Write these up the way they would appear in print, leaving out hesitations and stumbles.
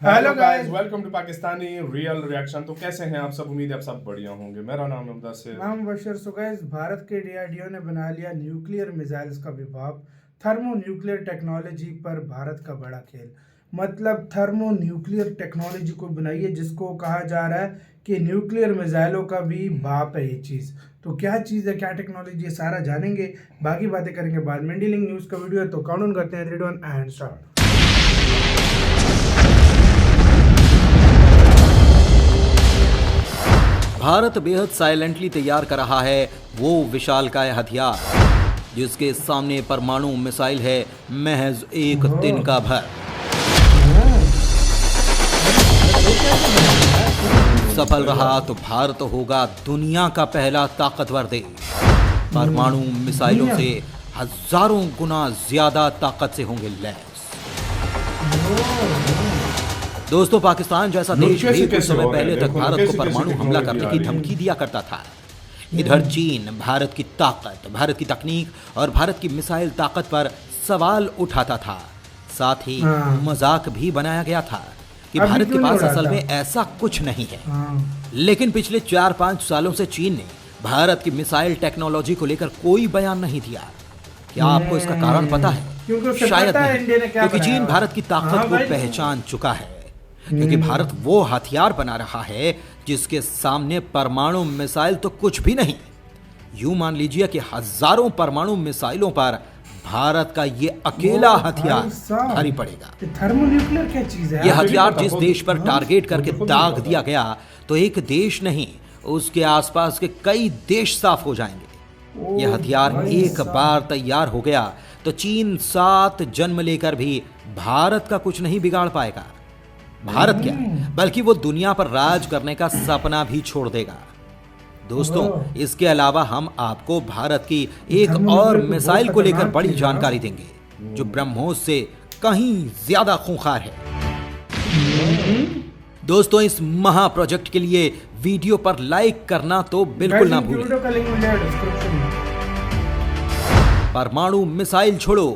Hello guys, welcome to Pakistani real reaction. तो कैसे हैं आप सब? उम्मीद है आप सब बढ़िया होंगे। मेरा नाम है मुदस्सिर। नाम बशर। सो गाइस, भारत के डीआरडीओ ने बना लिया न्यूक्लियर मिसाइल्स का विभाग। थर्मो न्यूक्लियर टेक्नोलॉजी पर भारत का बड़ा खेल। मतलब थर्मो न्यूक्लियर टेक्नोलॉजी को बनाइए, जिसको कहा जा रहा है कि न्यूक्लियर मिसाइलों का भी बाप है ये चीज़। तो क्या चीज़ है, क्या टेक्नोलॉजी है, सारा जानेंगे, बाकी बातें करेंगे बाद में। डीलिंग न्यूज़ का वीडियो है तो काउंट करते हैं 3 2 1 एंड स्टार्ट। भारत बेहद साइलेंटली तैयार कर रहा है वो विशालकाय हथियार जिसके सामने परमाणु मिसाइल है महज एक तिनका भर। सफल रहा तो भारत होगा दुनिया का पहला ताकतवर देश। परमाणु मिसाइलों से हजारों गुना ज्यादा ताकत से होंगे लैस। दोस्तों, पाकिस्तान जैसा देश भी कुछ समय पहले तक भारत को परमाणु हमला करने की धमकी दिया करता था। इधर चीन भारत की ताकत, भारत की तकनीक और भारत की मिसाइल ताकत पर सवाल उठाता था। साथ ही मजाक भी बनाया गया था कि भारत के पास असल में ऐसा कुछ नहीं है। लेकिन पिछले 4-5 सालों से चीन ने भारत की मिसाइल टेक्नोलॉजी को लेकर कोई बयान नहीं दिया। क्या आपको इसका कारण पता है? शायद नहीं, क्योंकि चीन भारत की ताकत को पहचान चुका है। क्योंकि भारत वो हथियार बना रहा है जिसके सामने परमाणु मिसाइल तो कुछ भी नहीं। यूं मान लीजिए कि हजारों परमाणु मिसाइलों पर भारत का ये अकेला हथियार भारी पड़ेगा। थर्मोन्यूक्लियर क्या चीज है? यह हथियार जिस देश पर टारगेट करके दाग दिया गया तो एक देश नहीं, उसके आसपास के कई देश साफ हो जाएंगे। यह हथियार एक बार तैयार हो गया तो चीन 7 जन्म लेकर भी भारत का कुछ नहीं बिगाड़ पाएगा। भारत क्या, बल्कि वो दुनिया पर राज करने का सपना भी छोड़ देगा। दोस्तों, इसके अलावा हम आपको भारत की एक और मिसाइल को लेकर बड़ी जानकारी देंगे जो ब्रह्मोस से कहीं ज्यादा खूंखार है। दोस्तों, इस महा प्रोजेक्ट के लिए वीडियो पर लाइक करना तो बिल्कुल ना भूलें। परमाणु मिसाइल छोड़ो,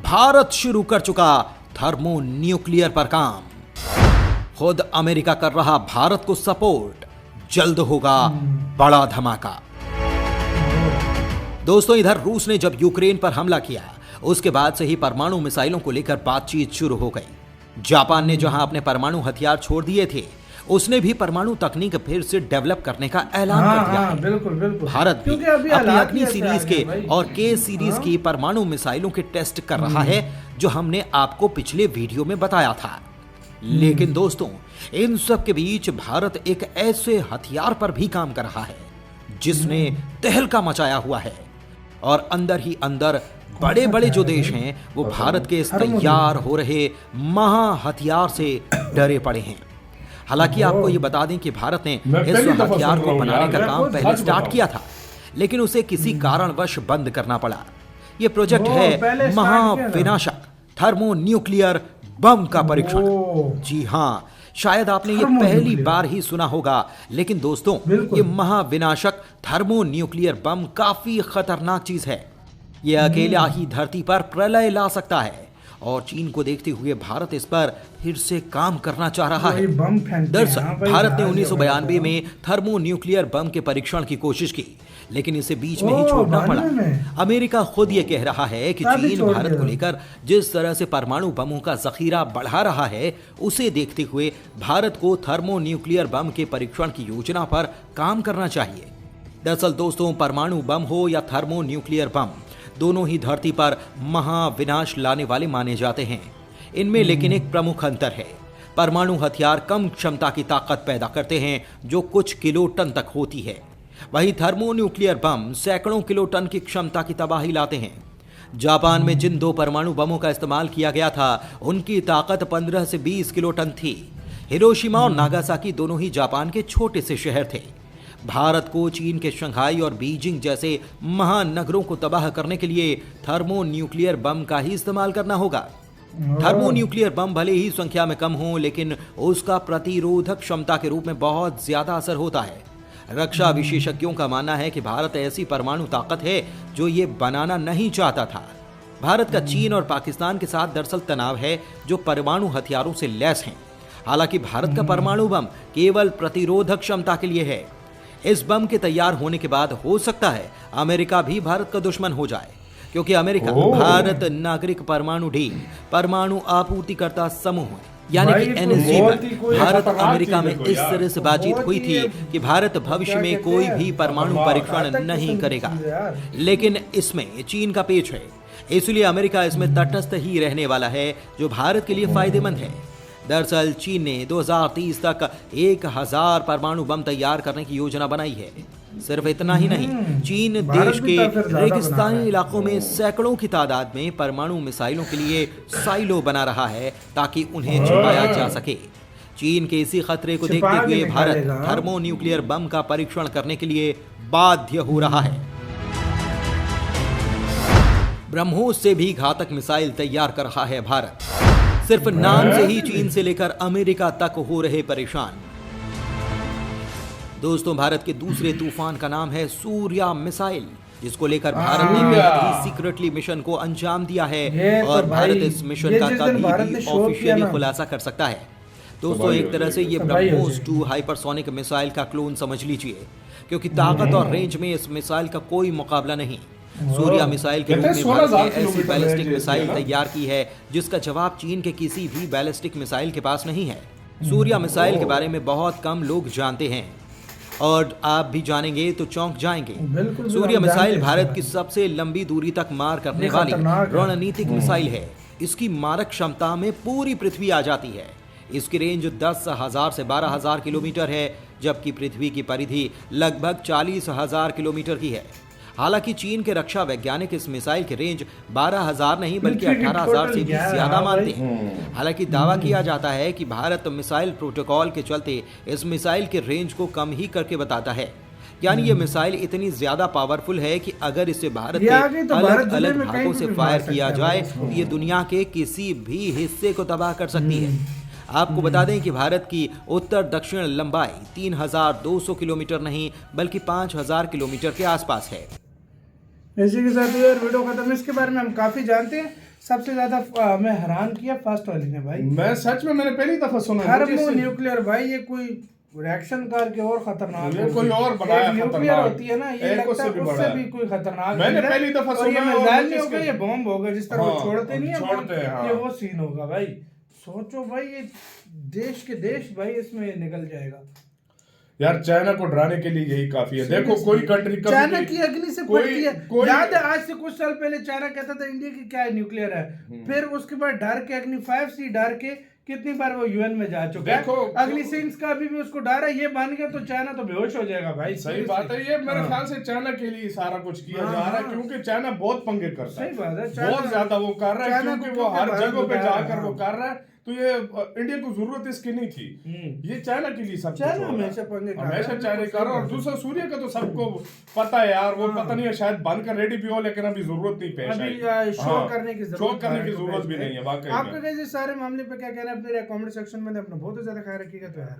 भारत शुरू कर चुका थर्मो न्यूक्लियर पर काम। खुद अमेरिका कर रहा भारत को सपोर्ट, जल्द होगा बड़ा धमाका। दोस्तों, इधर रूस ने जब यूक्रेन पर हमला किया उसके बाद से ही परमाणु मिसाइलों को लेकर बातचीत शुरू हो गई। जापान ने जहां अपने परमाणु हथियार छोड़ दिए थे, उसने भी परमाणु तकनीक फिर से डेवलप करने का ऐलान कर दिया है। बिल्कुल। भारत भी अपनी सीरीज के और के सीरीज की परमाणु मिसाइलों के टेस्ट कर रहा है, जो हमने आपको पिछले वीडियो में बताया था। लेकिन दोस्तों, इन सब के बीच भारत एक ऐसे हथियार पर भी काम कर रहा है जिसने तहलका मचाया हुआ है, और अंदर ही अंदर बड़े बड़े जो देश हैं वो भारत के इस तैयार हो रहे महा हथियार से डरे पड़े हैं। हालांकि आपको ये बता दें कि भारत ने इस हथियार को बनाने का काम पहले स्टार्ट किया था, लेकिन उसे किसी कारणवश बंद करना पड़ा। ये प्रोजेक्ट है महाविनाशक थर्मो न्यूक्लियर बम का परीक्षण। जी हाँ, शायद आपने ये पहली बार ही सुना होगा, लेकिन दोस्तों, ये महाविनाशक थर्मो न्यूक्लियर बम काफी खतरनाक चीज है। ये अकेला ही धरती पर प्रलय ला सकता है, और चीन को देखते हुए भारत इस पर फिर से काम करना चाह रहा है। दरअसल भारत ने 1992 में थर्मो न्यूक्लियर बम के परीक्षण की कोशिश की, लेकिन इसे बीच में ही छोड़ना पड़ा। अमेरिका खुद ये कह रहा है कि चीन भारत को लेकर जिस तरह से परमाणु बमों का जखीरा बढ़ा रहा है, उसे देखते हुए भारत को थर्मो न्यूक्लियर बम के परीक्षण की योजना पर काम करना चाहिए। दरअसल दोस्तों, परमाणु बम हो या थर्मो न्यूक्लियर बम, दोनों ही धरती पर महाविनाश लाने वाले माने जाते हैं। इनमें लेकिन एक प्रमुख अंतर है। परमाणु हथियार कम क्षमता की ताकत पैदा करते हैं जो कुछ किलो टन तक होती है, वहीं थर्मो न्यूक्लियर बम सैकड़ों किलो टन की क्षमता की तबाही लाते हैं। जापान में जिन 2 परमाणु बमों का इस्तेमाल किया गया था, उनकी ताकत 15 से 20 किलो टन थी। हिरोशिमा और नागासाकी दोनों ही जापान के छोटे से शहर थे। भारत को चीन के शंघाई और बीजिंग जैसे महानगरों को तबाह करने के लिए थर्मो न्यूक्लियर बम का ही इस्तेमाल करना होगा। थर्मो न्यूक्लियर बम भले ही संख्या में कम हो, लेकिन उसका प्रतिरोधक क्षमता के रूप में बहुत ज्यादा असर होता है। रक्षा विशेषज्ञों का मानना है कि भारत ऐसी परमाणु ताकत है जो ये बनाना नहीं चाहता था। भारत का चीन और पाकिस्तान के साथ दरअसल तनाव है जो परमाणु हथियारों से लैस हैं। हालांकि भारत का परमाणु बम केवल प्रतिरोधक क्षमता के लिए है। इस बम के तैयार होने के बाद हो सकता है अमेरिका भी भारत का दुश्मन हो जाए, क्योंकि अमेरिका भारत नागरिक परमाणु ढील परमाणु आपूर्तिकर्ता समूह यानी कि NSG पर भारत अमेरिका में इस तरह से बातचीत हुई थी कि भारत भविष्य में कोई भी परमाणु परीक्षण नहीं करेगा, लेकिन इसमें चीन का पेच है, इसलिए अमेरिका इसमें तटस्थ ही रहने वाला है, जो भारत के लिए फायदेमंद है। दरअसल चीन ने 2030 तक 1000 परमाणु बम तैयार करने की योजना बनाई है। सिर्फ इतना ही नहीं, चीन देश के रेगिस्तानी इलाकों में सैकड़ों की तादाद में परमाणु मिसाइलों के लिए साइलो बना रहा है ताकि उन्हें छिपाया जा सके। चीन के इसी खतरे को देखते हुए भारत थर्मोन्यूक्लियर बम का परीक्षण करने के लिए बाध्य हो रहा है। ब्रह्मोस से भी घातक मिसाइल तैयार कर रहा है भारत। सिर्फ नाम से ही चीन से लेकर अमेरिका तक हो रहे परेशान। दोस्तों, भारत के दूसरे तूफान का नाम है सूर्या मिसाइल, जिसको लेकर भारत ने पहले ही सीक्रेटली मिशन को अंजाम दिया है और भारत इस मिशन का कभी भी ऑफिशियली खुलासा कर सकता है। दोस्तों, एक तरह से ये ब्रह्मोस 2 हाइपरसोनिक मिसाइल का क्लोन समझ लीजिए, क्योंकि ताकत और रेंज में इस मिसाइल का कोई मुकाबला नहीं। सूर्या मिसाइल के रूप में भारत ने ऐसी बैलिस्टिक मिसाइल तैयार की है जिसका जवाब चीन के किसी भी बैलिस्टिक मिसाइल के पास नहीं है। सूर्या मिसाइल के बारे में बहुत कम लोग जानते हैं और आप भी जानेंगे तो चौंक जाएंगे। सूर्या मिसाइल भारत की सबसे लंबी दूरी तक मार करने वाली रणनीतिक मिसाइल है। इसकी मारक क्षमता में पूरी पृथ्वी आ जाती है। इसकी रेंज 10,000 से 12,000 किलोमीटर है, जबकि पृथ्वी की परिधि लगभग 40,000 किलोमीटर की है। हालांकि चीन के रक्षा वैज्ञानिक इस मिसाइल की रेंज 12,000 नहीं बल्कि 18,000 से भी ज्यादा मानते हैं। हालांकि दावा किया जाता है कि भारत मिसाइल प्रोटोकॉल के चलते इस मिसाइल के रेंज को कम ही करके बताता है, यानी ये मिसाइल इतनी ज्यादा पावरफुल है कि अगर इसे भारत के अलग अलग भागों से फायर किया जाए तो ये दुनिया के किसी भी हिस्से को तबाह कर सकती है। आपको बता दें कि भारत की उत्तर दक्षिण लंबाई 3,200 किलोमीटर नहीं बल्कि 5,000 किलोमीटर के आसपास है। इसी के साथ यार वीडियो खत्म। इसके बारे में हम काफी जानते हैं। सबसे ज्यादा हमें हैरान किया फर्स्ट वाली ने भाई। मैं सच में मैंने पहली दफा सुना थर्मोन्यूक्लियर भाई, ये कोई रिएक्शन करके और खतरनाक है, कोई और बनाया न्यूक्लियर होती है ना, ये लगता है उससे भी कोई खतरनाक। मैंने पहली दफा सुना। ये मिसाइल नहीं होगा, ये बम होगा, जिस तरह वो छोड़ते नहीं है, ये वो सीन होगा भाई। सोचो भाई, ये देश के देश भाई इसमें निकल जाएगा यार। चाइना को डराने के लिए यही काफी है। देखो, कोई कंट्री चाइना की अग्नि से फटती है। याद है आज से कुछ साल पहले चाइना कहता था इंडिया की क्या न्यूक्लियर है, फिर उसके बाद डर के अग्नि 5C डर के कितनी बार वो UN में जा चुका है। अग्नि सिंह का अभी भी उसको डर है, ये मान गया तो चाइना तो बेहोश हो जाएगा भाई। सही बात है। ये मेरे ख्याल से चाइना के लिए सारा कुछ किया जा रहा है, क्योंकि चाइना बहुत पंगे करता है। सही बात है, बहुत ज्यादा वो कर रहा है, क्योंकि वो हर जगह पे जाकर वो कर रहा है। तो ये इंडिया को जरूरत इसकी नहीं थी, ये चाइना के लिए सब हमेशा पंगे चाइना कर रहा। और दूसरा सूर्य का तो सबको पता है यार, वो पता नहीं है शायद बंद कर रेडी भी हो, लेकिन अभी जरूरत नहीं पेश आई। शो करने की जरूरत भी नहीं है। वाकई आपका कैसे सारे मामले पे क्या कहना है, अपने कमेंट सेक्शन में अपना बहुत ज्यादा ख्याल रखिएगा। तो यार